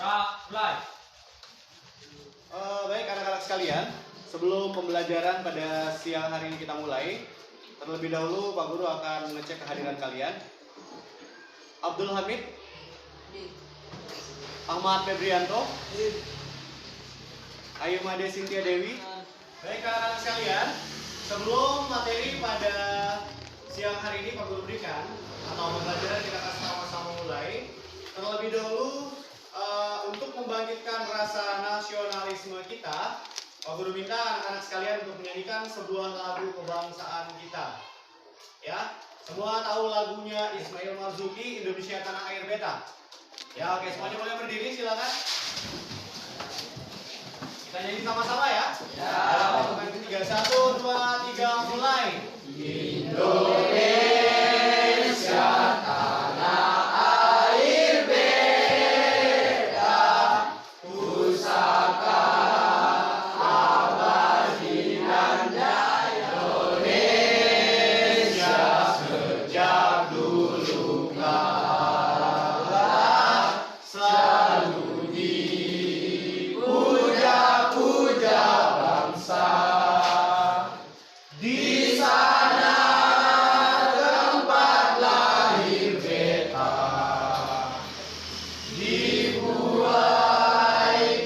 Mulai. Baik anak-anak sekalian, sebelum pembelajaran pada siang hari ini kita mulai, terlebih dahulu Pak Guru akan mengecek kehadiran kalian. Abdul Hamid, Ahmad Febrianto, Ayu Made Cynthia Dewi. Baik anak-anak sekalian, sebelum materi pada siang hari ini Pak Guru berikan atau pembelajaran kita akan sama-sama mulai, terlebih dahulu untuk membangkitkan rasa nasionalisme kita, Pak Guru minta anak-anak sekalian untuk menyanyikan sebuah lagu kebangsaan kita. Ya, semua tahu lagunya Ismail Marzuki, Indonesia Tanah Air Beta. Ya, oke, semuanya boleh berdiri, silakan. Kita nyanyi sama-sama ya. Ya. Dalam hitungan ketiga, 1, 2, 3, mulai. Indonesia tanah air beta, pusaka abadi dan jaya. Indonesia sejak dulu kala selalu dipuja-puja bangsa. Di sana tempat lahir beta, dibuai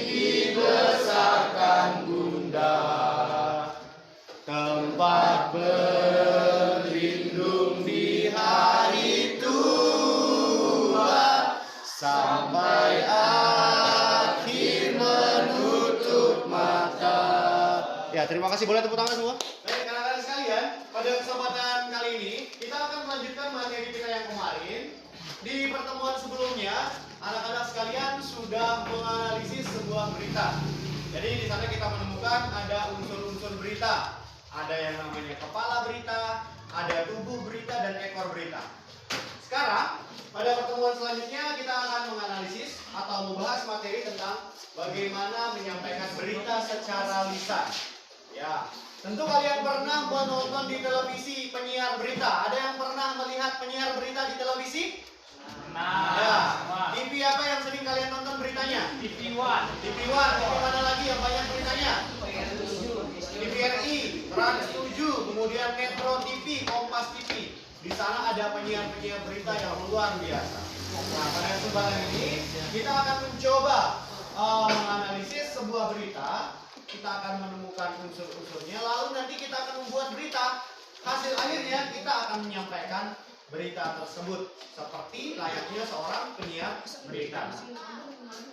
dibesarkan bunda, tempat berlindung di hari tua, sampai akhir menutup mata. Ya, terima kasih. Boleh tepuk tangan semua? Baik, anak-anak sekalian, pada kesempatan kali ini kita akan melanjutkan materi kita yang kemarin. Di pertemuan sebelumnya, anak-anak sekalian sudah menganalisis sebuah berita. Jadi di sana kita menemukan ada unsur-unsur berita. Ada yang namanya kepala berita, ada tubuh berita, dan ekor berita. Sekarang, pada pertemuan selanjutnya kita akan menganalisis atau membahas materi tentang bagaimana menyampaikan berita secara lisan. Ya, tentu kalian pernah menonton di televisi penyiar berita. Ada yang pernah melihat penyiar berita di televisi? Nah, Ya. TV apa yang sering kalian nonton beritanya? TV One. TV One. TV mana lagi yang banyak beritanya? TVRI, Trans 7, kemudian Metro TV, Kompas TV. Di sana ada penyiar-penyiar berita yang luar biasa. Nah, pada kesempatan ini kita akan mencoba menganalisis sebuah berita. Kita akan menemukan unsur-unsurnya, lalu nanti kita akan membuat berita. Hasil akhirnya kita akan menyampaikan berita tersebut seperti layaknya seorang penyiar berita.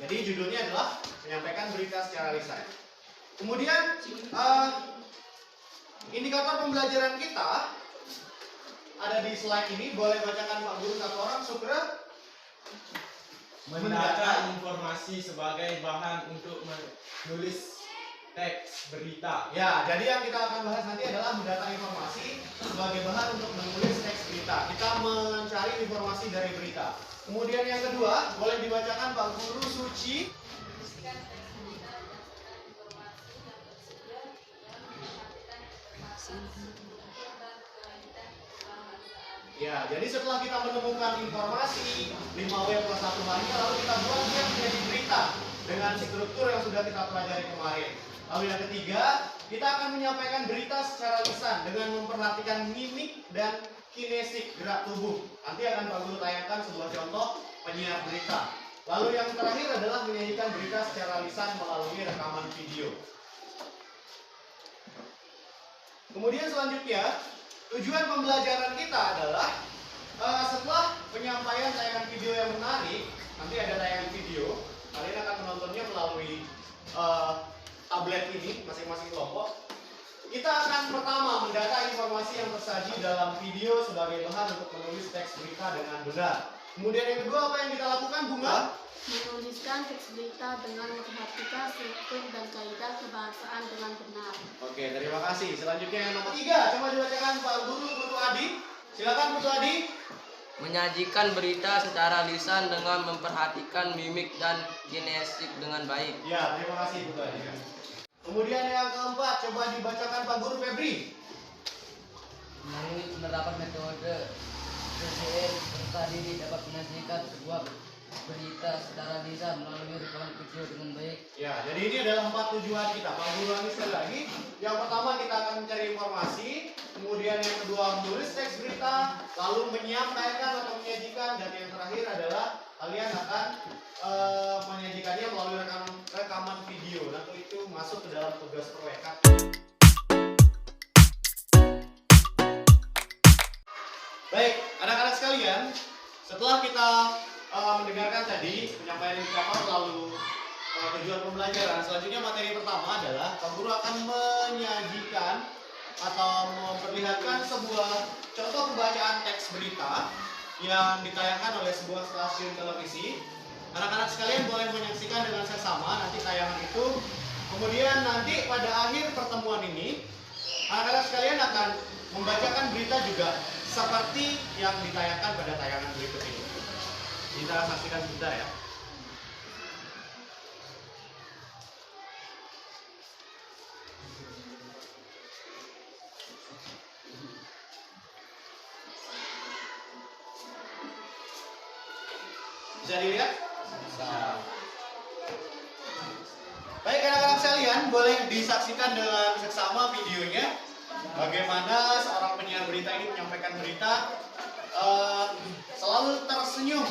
Jadi judulnya adalah menyampaikan berita secara lisan. Kemudian indikator pembelajaran kita ada di slide ini. Boleh bacakan Pak Guru satu orang, Sukra. Mendata informasi sebagai bahan untuk menulis teks berita. Ya, jadi yang kita akan bahas nanti adalah mendata informasi sebagai bahan untuk menulis teks berita. Kita mencari informasi dari berita. Kemudian yang kedua, boleh dibacakan Pak Guru Suci. Ya, jadi setelah kita menemukan informasi 5W plus 1 harinya, lalu kita buat dia menjadi berita dengan struktur yang sudah kita pelajari kemarin. Lalu yang ketiga, kita akan menyampaikan berita secara lisan dengan memperhatikan mimik dan kinesik gerak tubuh. Nanti akan Pak Guru tayangkan sebuah contoh penyiar berita. Lalu yang terakhir adalah menyajikan berita secara lisan melalui rekaman video. Kemudian selanjutnya, tujuan pembelajaran kita adalah setelah penyampaian tayangan video yang menarik, nanti ada tayangan video, kalian akan menontonnya melalui tablet ini, masing-masing kelompok. Kita akan pertama mendata informasi yang tersaji dalam video sebagai bahan untuk menulis teks berita dengan benar. Kemudian yang kedua, apa yang kita lakukan, Bunga? Menuliskan teks berita dengan memperhatikan struktur dan kaidah kebahasaan dengan benar. Oke, terima kasih. Selanjutnya yang nomor 3, coba dibacakan Pak Guru Putu Adi. Silakan Putu Adi. Menyajikan berita secara lisan dengan memperhatikan mimik dan kinesik dengan baik. Ya, terima kasih Putu Adi. Kemudian yang keempat, coba dibacakan Pak Guru Febri. Melalui penerapan metode PCN, peserta didik dapat menyajikan sebuah berita secara lisan melalui rekaman video dengan baik. Ya, jadi ini adalah 4 tujuan kita. Pak Guru ulangi sekali lagi. Yang pertama kita akan mencari informasi, kemudian yang kedua menulis teks berita, lalu menyampaikan atau menyajikan, dan yang terakhir adalah kalian akan menyajikannya melalui rekaman video. Nah, itu masuk ke dalam tugas proyek. Baik, anak-anak sekalian, setelah kita mendengarkan tadi penyampaian indikator lalu tujuan pembelajaran, selanjutnya materi pertama adalah Pak Guru akan menyajikan atau memperlihatkan sebuah contoh pembacaan teks berita yang ditayangkan oleh sebuah stasiun televisi. Anak-anak sekalian boleh menyaksikan dengan seksama nanti tayangan itu. Kemudian nanti pada akhir pertemuan ini, anak-anak sekalian akan membacakan berita juga seperti yang ditayangkan pada tayangan berikut ini. Kita saksikan sebentar ya. Bisa dilihat? Bisa. Baik anak-anak sekalian, boleh disaksikan dengan seksama videonya. Bagaimana seorang penyiar berita ini menyampaikan berita selalu tersenyum,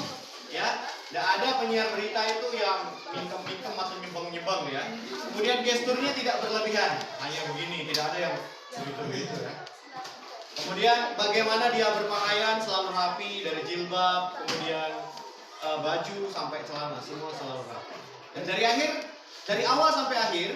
ya. Tidak ada penyiar berita itu yang mingkem-mingkem atau nyembang-nyembang ya. Kemudian gesturnya tidak berlebihan, hanya begini, tidak ada yang begitu-begitu ya. Kemudian bagaimana dia berpakaian selalu rapi dari jilbab, kemudian baju sampai celana semua selalu rapi. Dan dari awal sampai akhir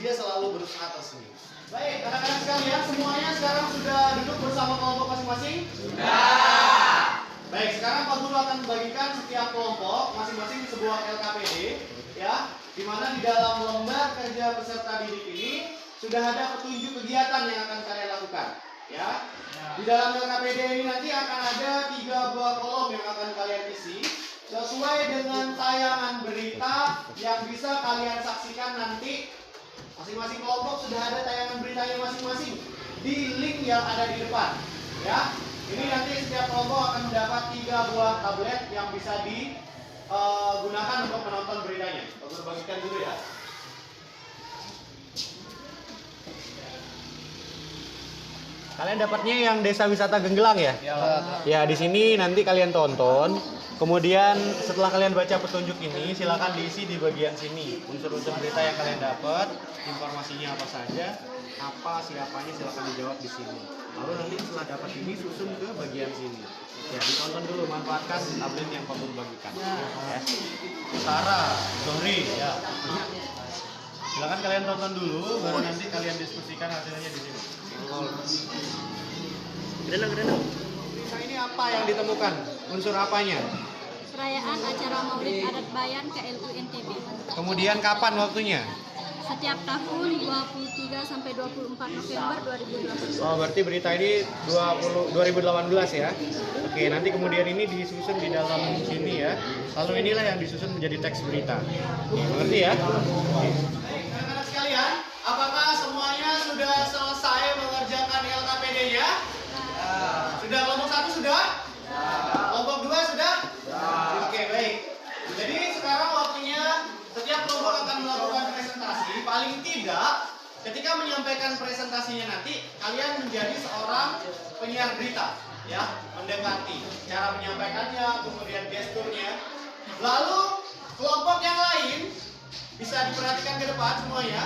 dia selalu berusaha tersenyum. Baik, anak-anak sekalian semuanya sekarang sudah duduk bersama kelompok masing-masing? Sudah. Baik, sekarang Pak Guru akan membagikan setiap kelompok masing-masing sebuah LKPD, ya, di mana di dalam lembar kerja peserta didik ini sudah ada petunjuk kegiatan yang akan kalian lakukan, ya. Di dalam LKPD ini nanti akan ada 3 buah kolom yang akan kalian isi sesuai dengan tayangan berita yang bisa kalian saksikan nanti. Masing-masing kelompok sudah ada tayangan beritanya masing-masing di link yang ada di depan, ya. Ini nanti setiap kelompok akan mendapat 3 buah tablet yang bisa digunakan untuk menonton beritanya. Aku bagikan dulu ya. Kalian dapatnya yang Desa Wisata Genggelang ya? Ya, di sini nanti kalian tonton. Kemudian setelah kalian baca petunjuk ini, silakan diisi di bagian sini. Unsur-unsur berita yang kalian dapat, informasinya apa saja, apa siapanya silakan dijawab di sini. Lalu nanti setelah dapat ini susun ke bagian sini. Ya, ditonton dulu, manfaatkan tablet yang Pak Guru bagikan. Ya. Sarah, Zohri, ya. Silakan kalian tonton dulu, baru nanti kalian diskusikan hasilnya di sini. Gerenang. Berita ini apa yang ditemukan? Unsur apanya? Perayaan acara Maulid Adat Bayan KLU NTB. Kemudian kapan waktunya? Setiap tahun 23 sampai 24 November 2018. Oh, berarti berita ini 2018 ya. Oke, nanti kemudian ini disusun di dalam sini ya. Lalu inilah yang disusun menjadi teks berita. Mengerti ya? Anak-anak sekalian, apakah semuanya sudah selesai mengerjakan LKPD-nya? Sudah, kelompok 1 sudah? Kelompok 2 sudah? Oke, baik. Jadi sekarang waktunya setiap kelompok akan melakukan presentasi. Paling tidak ketika menyampaikan presentasinya nanti kalian menjadi seorang penyiar berita, ya, mendekati cara menyampaikannya, kemudian gesturnya. Lalu kelompok yang lain bisa diperhatikan ke depan semuanya,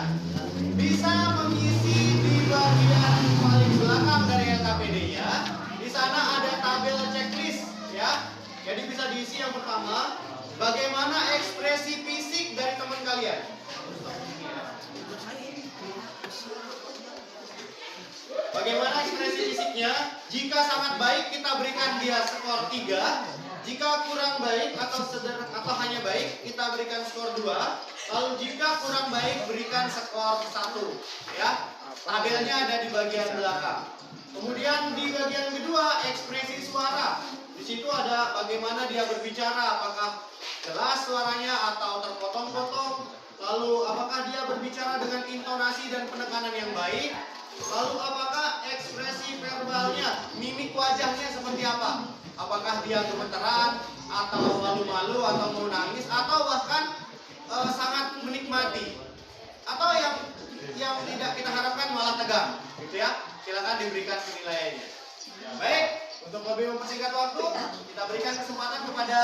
bisa mengisi di bagian paling belakang dari LKPD-nya. Di sana ada tabel checklist, ya. Jadi bisa diisi yang pertama, bagaimana ekspresi fisik dari teman kalian. Bagaimana ekspresi fisiknya? Jika sangat baik kita berikan dia skor 3. Jika kurang baik atau hanya baik kita berikan skor 2. Lalu jika kurang baik berikan skor 1. Ya. Tabelnya ada di bagian belakang. Kemudian di bagian kedua ekspresi suara. Di situ ada bagaimana dia berbicara, apakah jelas suaranya atau terpotong-potong. Lalu apakah dia berbicara dengan intonasi dan penekanan yang baik. Lalu apakah ekspresi verbalnya, mimik wajahnya seperti apa? Apakah dia gemeteran, atau malu-malu atau mau nangis atau bahkan sangat menikmati atau yang tidak kita harapkan malah tegang, gitu ya. Silakan diberikan penilaiannya. Baik, untuk lebih mempersingkat waktu, kita berikan kesempatan kepada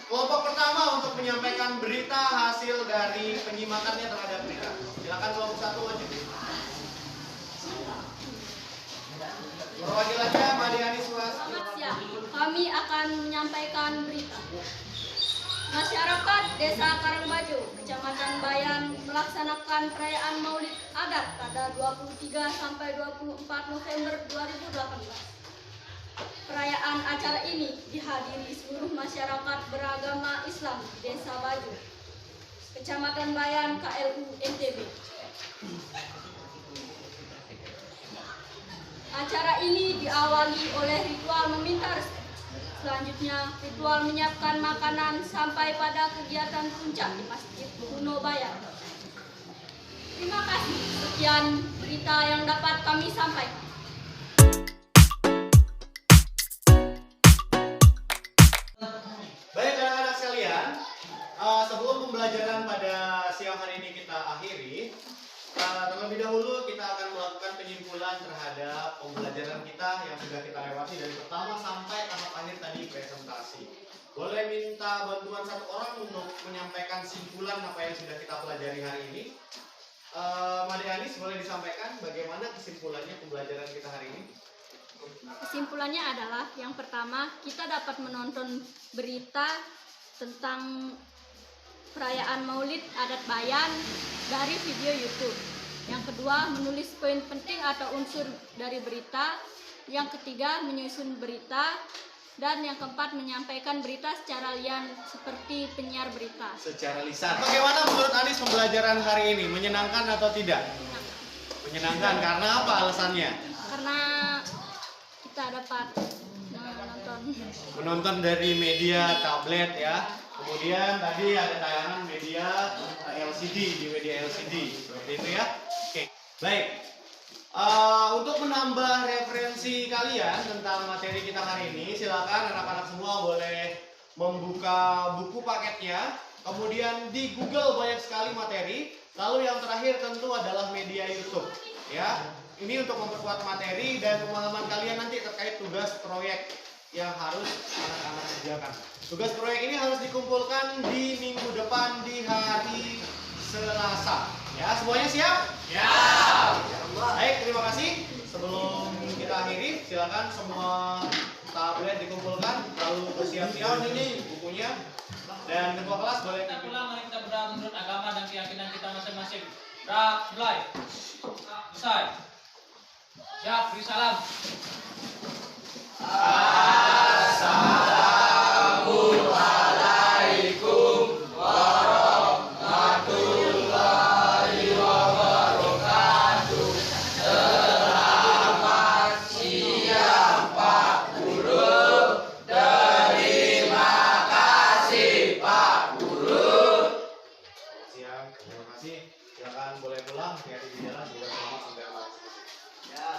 kelompok pertama untuk menyampaikan berita hasil dari penyimakannya terhadap berita. Silakan kelompok 1 maju. Perwakilannya Mbak Diani Suas. Selamat siang, kami akan menyampaikan berita. Masyarakat Desa Karangbajo, Kecamatan Bayan melaksanakan perayaan Maulid Adat pada 23 sampai 24 November 2018. Perayaan acara ini dihadiri seluruh masyarakat beragama Islam di Desa Bajo, Kecamatan Bayan, KLU NTB. Acara ini diawali oleh ritual meminta restu. Selanjutnya, ritual menyiapkan makanan sampai pada kegiatan puncak di Masjid Kuno Bayan. Terima kasih. Sekian berita yang dapat kami sampaikan. Baik anak-anak sekalian, sebelum pembelajaran pada siang hari ini kita akhiri, terlebih dahulu kita akan melakukan penyimpulan terhadap pembelajaran kita yang sudah kita lewati dari pertama sampai tahap akhir tadi presentasi. Boleh minta bantuan satu orang untuk menyampaikan simpulan apa yang sudah kita pelajari hari ini. Made Anis, boleh disampaikan bagaimana kesimpulannya pembelajaran kita hari ini? Kesimpulannya adalah yang pertama, kita dapat menonton berita tentang perayaan Maulid Adat Bayan dari video YouTube. Yang kedua, menulis poin penting atau unsur dari berita. Yang ketiga, menyusun berita. Dan yang keempat, menyampaikan berita secara lian seperti penyiar berita. Secara lisan. Bagaimana menurut Anis pembelajaran hari ini? Menyenangkan atau tidak? Menyenangkan. Karena apa alasannya? Karena kita dapat menonton dari media tablet ya. Kemudian tadi ada tayangan media LCD di media LCD seperti itu ya. Oke, baik. Untuk menambah referensi kalian tentang materi kita hari ini, silakan anak-anak semua boleh membuka buku paketnya. Kemudian di Google banyak sekali materi. Lalu yang terakhir tentu adalah media YouTube ya. Ini untuk memperkuat materi dan pemahaman kalian nanti terkait tugas proyek yang harus anak-anak kerjakan. Tugas proyek ini harus dikumpulkan di minggu depan di hari Selasa. Ya, semuanya siap? Ya. Baik, terima kasih. Sebelum kita akhiri, silakan semua tablet dikumpulkan, lalu bersiap-siap ini bukunya. Dan ketua kelas boleh Kita pulang, mari kita berdoa menurut agama dan keyakinan kita masing-masing. Mulai. Selesai. Siap, beri salam. Assalamualaikum warahmatullahi wabarakatuh. Selamat siang Pak Guru. Terima kasih Pak Guru. siang. Terima kasih. Silakan boleh pulang, hati-hati di jalan, semoga selamat sampai rumah. Ya.